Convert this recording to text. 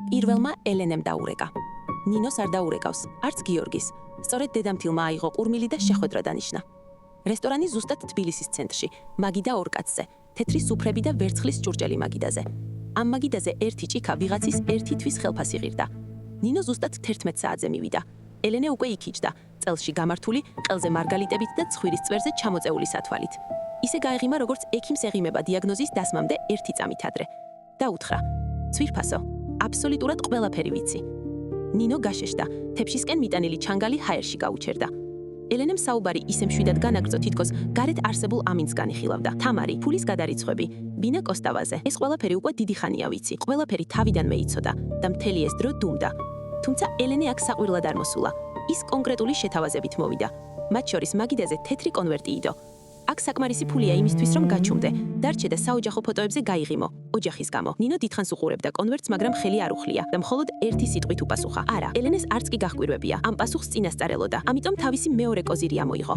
პირველმა ელენემ დაურეკა. ნინოს არ დაურეკავს, არც გიორგის. სწორედ დედამთილმა აიღო ყურმილი და შეხვედრა დანიშნა. რესტორანი ზუსტად თბილისის ცენტრში, მაგიდა ორ კაცზე, თეთრი სუფრები და ვერცხლის ჭურჭელი მაგიდაზე. ამ მაგიდაზე ერთი ჭიქა ვიღაცის ერთი თვის ხელფასი ღირდა. ნინო ზუსტად 11 საათზე მივიდა. ელენე უკვე იქიჯდა, წელში გამართული, ყელზე მარგალიტებით და ცხვირის წვერზე ჩამოწეული სათვალით. ისე გაეღიმა, როგორც ექიმს ეღიმება დიაგნოზის დასმამდე 1 წამით ადრე. და უთხრა: "ცვირფასო, აბსოლუტურად ყველაფერი ვიცი." ნინო გაშეშდა, თეფშისკენ მიტანილი ჩანგალი ჰაერში გაუჩერდა. ელენემ საუბარი ისე მშვიდად განაგრძო, თითქოს გარეთ არსებულ ამინდს განიხილავდა. თამარი, ფულის გადარიცხვები, ბინა კოსტავაზე. ეს ყველაფერი უკვე დიდი ხანია ვიცი. ყველაფერი თავიდანვე იცოდა და მთელი ეს დრო დუმდა. თუმცა ელენე აქ საყვირლად არ მოსულა. ის კონკრეტული შეთავაზებით მოვიდა. მათ შორის მაგიდაზე თეთრი კონვერტი იდო. აქ საკმარისი ფულია იმისთვის, რომ გაჩუმდე. დარჩე და საოჯახო ფოტოებზე გაიღიმო, ოჯახის გამო. ნინო დიდხანს უყურებდა კონვერტს, მაგრამ ხელი არ უხლია და მხოლოდ ერთი სიტყვით უპასუხა: "არა." ელენეს არც კი გახკვირვებია. ამ პასუხს წინასწარ ელოდა. ამიტომ თავისი მეორე კოზირი ამოიღო.